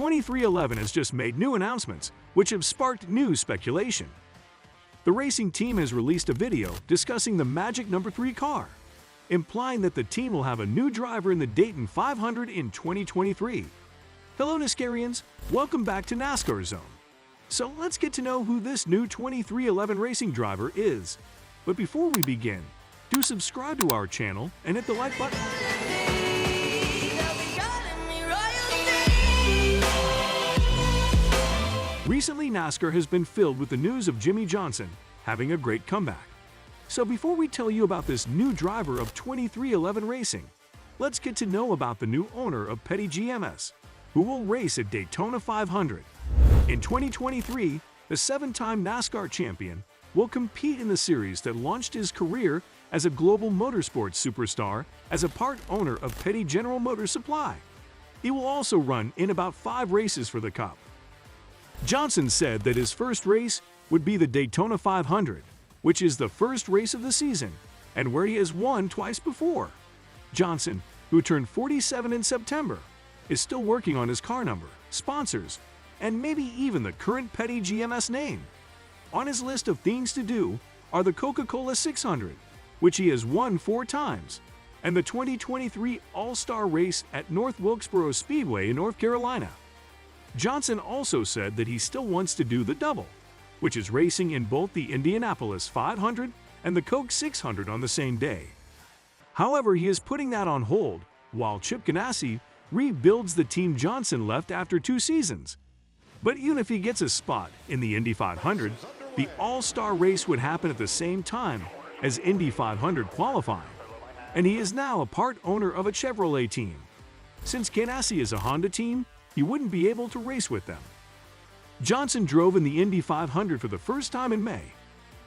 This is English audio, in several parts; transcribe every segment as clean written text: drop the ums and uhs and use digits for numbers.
2311 has just made new announcements, which have sparked new speculation. The racing team has released a video discussing the magic number 3 car, implying that the team will have a new driver in the Dayton 500 in 2023. Hello Nascarians, welcome back to NASCAR Zone. So let's get to know who this new 2311 racing driver is. But before we begin, do subscribe to our channel and hit the like button. Recently, NASCAR has been filled with the news of Jimmie Johnson having a great comeback. So before we tell you about this new driver of 2311 Racing, let's get to know about the new owner of Petty GMS, who will race at Daytona 500. In 2023, the 7-time NASCAR champion will compete in the series that launched his career as a global motorsports superstar as a part owner of Petty General Motors Supply. He will also run in about 5 races for the Cup. Johnson said that his first race would be the Daytona 500, which is the first race of the season and where he has won twice before. Johnson, who turned 47 in September, is still working on his car number, sponsors, and maybe even the current Petty GMS name. On his list of things to do are the Coca-Cola 600, which he has won 4 times, and the 2023 All-Star race at North Wilkesboro Speedway in North Carolina. Johnson also said that he still wants to do the double, which is racing in both the Indianapolis 500 and the Coke 600 on the same day. However, he is putting that on hold while Chip Ganassi rebuilds the team Johnson left after 2 seasons. But even if he gets a spot in the Indy 500, the All-Star race would happen at the same time as Indy 500 qualifying, and he is now a part owner of a Chevrolet team. Since Ganassi is a Honda team, he wouldn't be able to race with them. Johnson drove in the Indy 500 for the first time in May.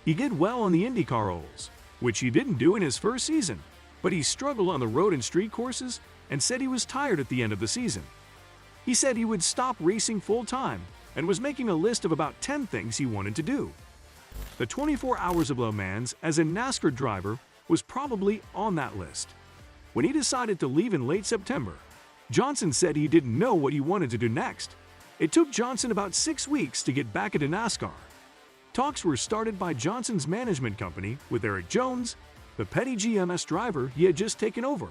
He did well on the IndyCar ovals, which he didn't do in his first season, but he struggled on the road and street courses and said he was tired at the end of the season. He said he would stop racing full-time and was making a list of about 10 things he wanted to do. The 24 Hours of Le Mans as a NASCAR driver was probably on that list. When he decided to leave in late September, Johnson said he didn't know what he wanted to do next. It took Johnson about 6 weeks to get back into NASCAR. Talks were started by Johnson's management company with Eric Jones, the Petty GMS driver he had just taken over.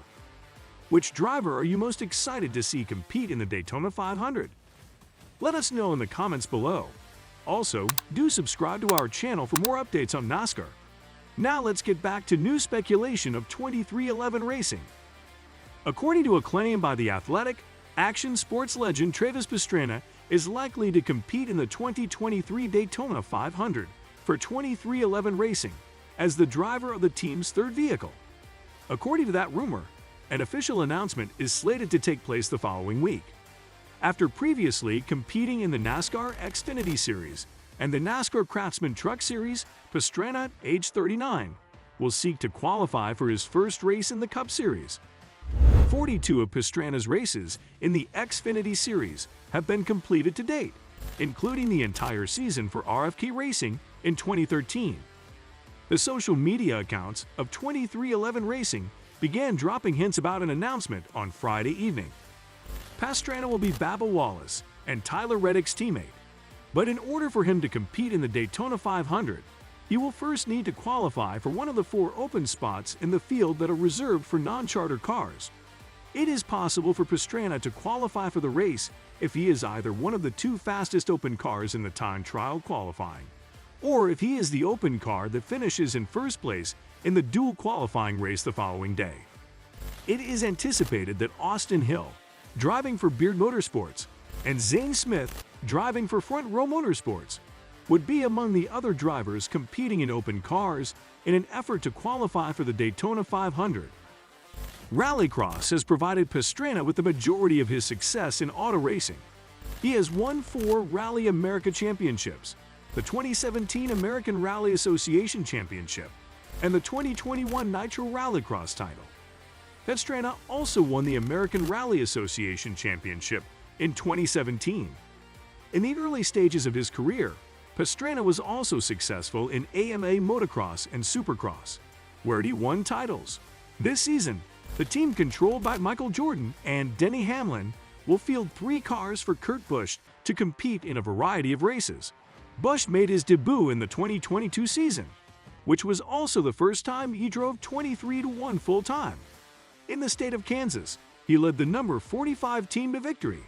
Which driver are you most excited to see compete in the Daytona 500? Let us know in the comments below. Also, do subscribe to our channel for more updates on NASCAR. Now let's get back to new speculation of 2311 Racing. According to a claim by the athletic, action sports legend Travis Pastrana is likely to compete in the 2023 Daytona 500 for 2311 Racing as the driver of the team's 3rd vehicle. According to that rumor, an official announcement is slated to take place the following week. After previously competing in the NASCAR Xfinity Series and the NASCAR Craftsman Truck Series, Pastrana, age 39, will seek to qualify for his first race in the Cup Series. 42 of Pastrana's races in the Xfinity Series have been completed to date, including the entire season for RFK Racing in 2013. The social media accounts of 2311 Racing began dropping hints about an announcement on Friday evening. Pastrana will be Bubba Wallace and Tyler Reddick's teammate, but in order for him to compete in the Daytona 500, he will first need to qualify for one of the 4 open spots in the field that are reserved for non-charter cars. It is possible for Pastrana to qualify for the race if he is either one of the 2 fastest open cars in the time trial qualifying, or if he is the open car that finishes in first place in the dual qualifying race the following day. It is anticipated that Austin Hill, driving for Beard Motorsports, and Zane Smith, driving for Front Row Motorsports, would be among the other drivers competing in open cars in an effort to qualify for the Daytona 500. Rallycross has provided Pastrana with the majority of his success in auto racing. He has won 4 Rally America Championships, the 2017 American Rally Association Championship, and the 2021 Nitro Rallycross title. Pastrana also won the American Rally Association Championship in 2017. In the early stages of his career, Pastrana was also successful in AMA Motocross and Supercross, where he won titles. This season, the team controlled by Michael Jordan and Denny Hamlin will field 3 cars for Kurt Busch to compete in a variety of races. Busch made his debut in the 2022 season, which was also the first time he drove 23-1 full-time. In the state of Kansas, he led the number 45 team to victory.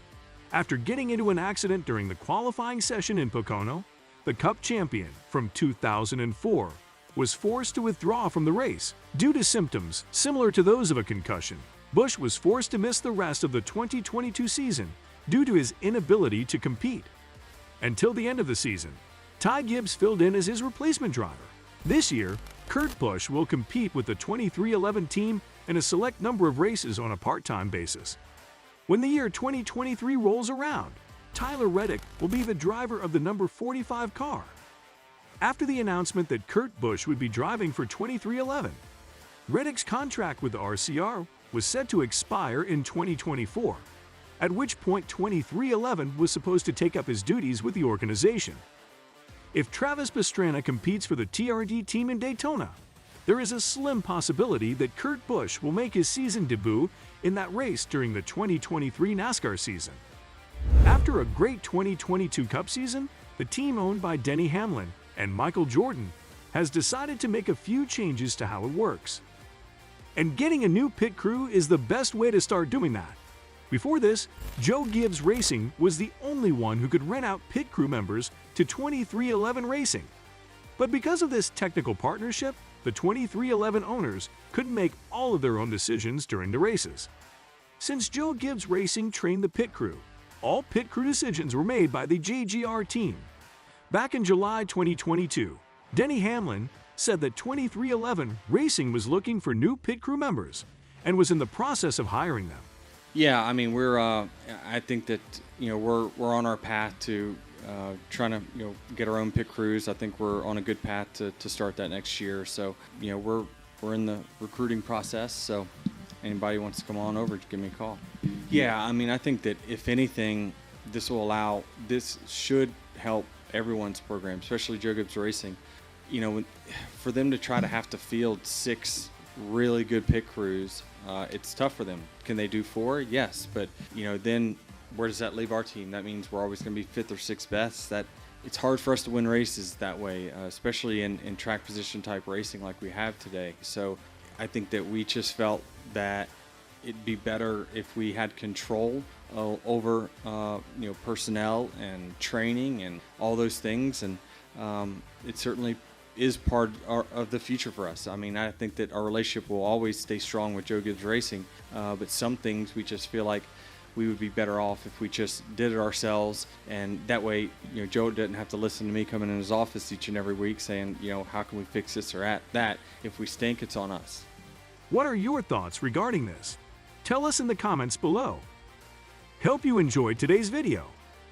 After getting into an accident during the qualifying session in Pocono, the Cup champion from 2004 was forced to withdraw from the race due to symptoms similar to those of a concussion. Busch was forced to miss the rest of the 2022 season due to his inability to compete. Until the end of the season, Ty Gibbs filled in as his replacement driver. This year, Kurt Busch will compete with the 2311 team in a select number of races on a part-time basis. When the year 2023 rolls around, Tyler Reddick will be the driver of the number 45 car. After the announcement that Kurt Busch would be driving for 2311, Reddick's contract with the RCR was set to expire in 2024, at which point 2311 was supposed to take up his duties with the organization. If Travis Pastrana competes for the TRD team in Daytona, there is a slim possibility that Kurt Busch will make his season debut in that race during the 2023 NASCAR season. After a great 2022 Cup season, the team owned by Denny Hamlin and Michael Jordan has decided to make a few changes to how it works. And getting a new pit crew is the best way to start doing that. Before this, Joe Gibbs Racing was the only one who could rent out pit crew members to 2311 Racing. But because of this technical partnership, the 2311 owners couldn't make all of their own decisions during the races. Since Joe Gibbs Racing trained the pit crew, all pit crew decisions were made by the JGR team. Back in July 2022, Denny Hamlin said that 2311 Racing was looking for new pit crew members and was in the process of hiring them. Yeah, I mean, I think that, we're on our path to trying to, get our own pit crews. I think we're on a good path to start that next year. So, we're in the recruiting process. So, anybody wants to come on over, give me a call. Yeah, I mean, I think that if anything, this should help everyone's program, especially Joe Gibbs Racing. For them to try to have to field 6 really good pit crews, it's tough for them. Can they do 4? Yes, but then where does that leave our team? That means we're always going to be 5th or 6th best. That it's hard for us to win races that way, especially in track position type racing like we have today. So I think that we just felt that it'd be better if we had control over personnel and training and all those things, and it certainly is part of the future for us. I mean, I think that our relationship will always stay strong with Joe Gibbs Racing, but some things we just feel like we would be better off if we just did it ourselves, and that way, Joe doesn't have to listen to me coming in his office each and every week saying, how can we fix this or that. If we stink, it's on us. What are your thoughts regarding this? Tell us in the comments below. Hope you enjoyed today's video.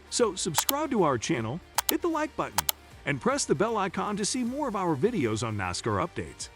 So subscribe to our channel, hit the like button, and press the bell icon to see more of our videos on NASCAR updates.